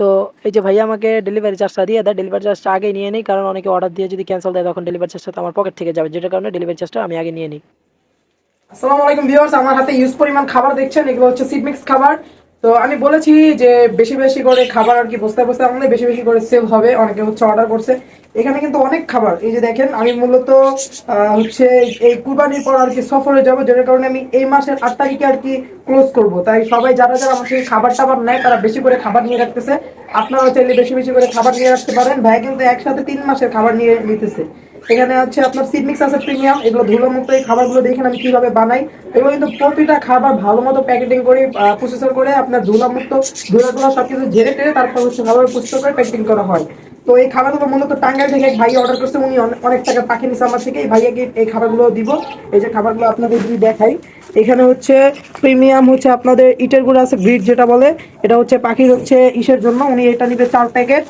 তো এই যে ভাইয়া আমাকে ডেলিভারি চার্জটা দিয়ে দেয়, ডেলিভারি চার্জটা আগে নিয়ে নিই, কারণ অনেকে অর্ডার দিয়ে যদি ক্যান্সেল দেয় তখন ডেলিভারি চার্জটা তো আমার পকেট থেকে যাবে, যেটার কারণে ডেলিভারি চার্জটা আমি আগে নিয়ে নিই। আসসালামু আলাইকুম ভিউয়ার্স, আমার হাতে ইউজ পরিমাণ খাবার দেখছেন, এগুলো হচ্ছে সিডমিক্স খাবার। তো আমি বলেছি যে বেশি বেশি করে খাবার আর কি বস্তায় বস্তায় আনলে বেশি বেশি করে সেল হবে, অনেকে হচ্ছে অর্ডার করছে। এখানে কিন্তু অনেক খাবার, এই যে দেখেন আমি মূলত হচ্ছে এই কুরবানির পর আর কি সফরে যাব, যেটার কারণে আমি এই মাসের 8 তারিখে আর কি ক্লোজ করব। তাই সবাই যারা যারা আমার থেকে খাবার টাবার নেয় তারা বেশি করে খাবার নিয়ে রাখতেছে। আপনারাও চাইলে বেশি বেশি করে খাবার নিয়ে রাখতে পারেন। ভাই কিন্তু একসাথে 3 মাসের খাবার নিয়ে নিতেছে। এখানে হচ্ছে আপনার সিডমিক্স আছে প্রিমিয়াম, এগুলো ধুলো মুক্ত। এই খাবারগুলো দেখেন আমি কিভাবে বানাই। এগুলো কিন্তু প্রতিটা খাবার ভালো মতো প্যাকেটিং করে প্রসেসর করে আপনার ধুলো মুক্ত, ধুলাগুলো সবকিছু ঝেড়ে টেড়ে তারপর হচ্ছে ভালোভাবে প্রসেসর করে প্যাকেটিং করা হয়। তো এই খাবারগুলো মূলত টাঙ্গাইল থেকে এক ভাই অর্ডার করছে, উনি অনেক টাকা পাঠিয়ে নিচ্ছে আমার থেকে। এই ভাইয়াকে এই খাবারগুলো দিব। এই যে খাবারগুলো আপনাদের যদি দেখাই, এখানে হচ্ছে প্রিমিয়াম হচ্ছে আপনাদের ইটের গুঁড়া আছে, গ্রিড যেটা বলে, এটা হচ্ছে পাখির হচ্ছে ইসের জন্য, উনি এটা নিবে 4 প্যাকেট।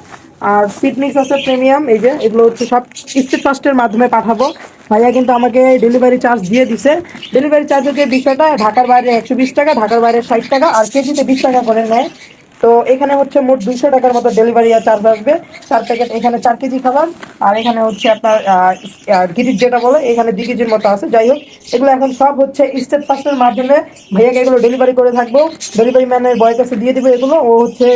আর সিডমিক্স আছে প্রিমিয়াম, এই যে এগুলো হচ্ছে সব স্টেট ফার্স্টের মাধ্যমে পাঠাবো। ভাইয়া কিন্তু আমাকে ডেলিভারি চার্জ দিয়ে দিছে। ডেলিভারি চার্জের যে বিষয়টা, ঢাকার বাইরে 120 টাকা, ঢাকার বাইরে 60 টাকা, আর কেজিতে 20 টাকা করে নেয়। তো এখানে হচ্ছে মোট 200 টাকার মতো ডেলিভারি চার্জ আসবে। 4 প্যাকেট, এখানে 4 কেজি খাবার। আর এখানে হচ্ছে আপনার গিরিজ যেটা বলে, এখানে 2 কেজির মতো আছে। যাই হোক, এগুলো এখন সব হচ্ছে স্টেট ফার্স্টের মাধ্যমে ভাইয়াকে এগুলো ডেলিভারি করে থাকবো। ডেলিভারি ম্যানের বয়ের কাছে দিয়ে দিবে এগুলো। ও হচ্ছে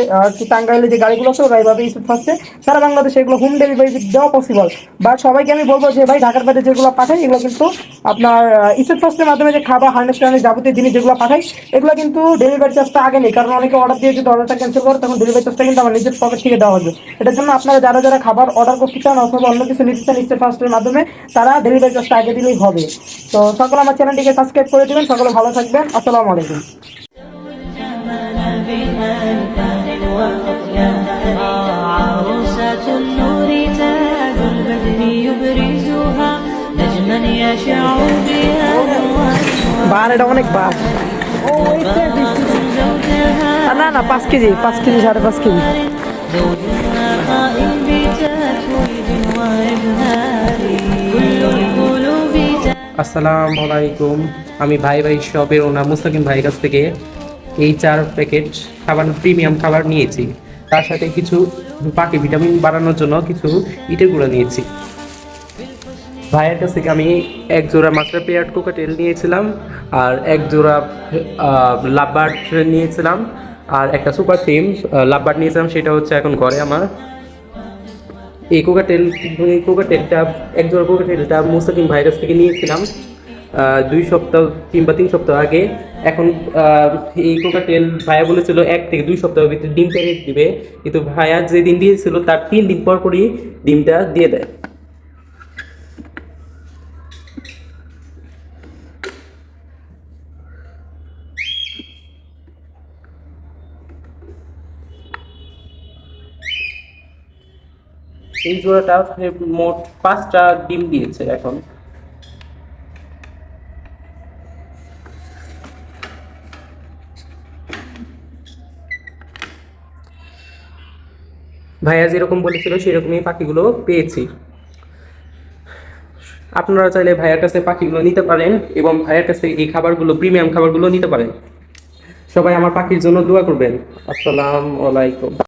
টাঙ্গাইলে যে গাড়িগুলো আছে ওরা এইভাবে স্টেট ফার্স্টে সারা বাংলাদেশে এগুলো হোম ডেলিভারি দেওয়া পসিবল। বাট সবাইকে আমি বলবো যে ভাই ঢাকার বাইরে যেগুলো পাঠাই এগুলো কিন্তু আপনার স্টেট ফার্স্টের মাধ্যমে যে খাবার হার্নেস টার্নেস যাবতীয় জিনিস যেগুলো পাঠাই, এগুলো কিন্তু ডেলিভারি চার্জটা আগে নেই। কারণ অনেকে অর্ডার দিয়ে যদি অর্ডারটা ক্যান্সেল করে তখন ডেলিভারি চার্জটা কিন্তু আমার নিজের পকেট থেকে দেওয়া হবে। এটার জন্য আপনারা যারা যারা খাবার অর্ডার করতে চান অথবা অন্য কিছু নিতে চান স্টেট ফার্স্টের মাধ্যমে, তারা ডেলিভারি চার্জটা আগে দিলেই হবে। তো সকলে আমার চ্যানেলটিকে সাবস্ক্রাইব করে দেবেন। সকলে ভালো থাকবেন। আসসালামু আলাইকুম। عروسة النور تاج البدر يبرزها نجما يشع بها বার, এটা অনেক বার। زوجها না না, 5 কেজি, 5 কেজি, 5.5 কেজি। زوجها قائم بتتويج وإبهار كل القلوب আসসালামু আলাইকুম। আমি ভাই ভাই শপের ওনার মুস্তাকিম ভাইয়ের কাছ থেকে এই 4 প্যাকেট খাবার প্রিমিয়াম খাবার নিয়েছি। তার সাথে কিছু পাখি ভিটামিন বাড়ানোর জন্য কিছু ইটের গুঁড়ো নিয়েছি। ভাইয়ের কাছ থেকে আমি 1 জোড়া মাস্টার পেয়ার্ড কোকাটেল নিয়েছিলাম, আর 1 জোড়া লাভবার্ড নিয়েছিলাম, আর একটা সুপার টিম লাভবার্ড নিয়েছিলাম, সেটা হচ্ছে এখন ঘরে আমার। এই কোকাটেলটা 1 জোড়া কোকাটেলটা মুস্তাকিম ভাইয়ের কাছ থেকে নিয়েছিলাম 2 সপ্তাহ কিংবা 3 সপ্তাহ আগে। এখন এই কোকাটেল ভাইয়া বলেছিল 1 থেকে 2 সপ্তাহের ভিতরে ডিম পেড়ে দিবে, কিন্তু ভাইয়া যে দিন দিয়েছিল তার 3 দিন পর পরই ডিমটা দিয়ে দেয়। এই জোড়াটা মোট 5টা ডিম দিয়েছে এখন। ভাইয়া যেরকম বলেছিল সেরকমই পাখিগুলো পেয়েছি। আপনারা চাইলে ভাইয়ার কাছে পাখিগুলো নিতে পারেন এবং ভাইয়ার কাছে এই খাবারগুলো প্রিমিয়াম খাবারগুলো নিতে পারেন। সবাই আমার পাখির জন্য দোয়া করবেন। আসসালামু আলাইকুম।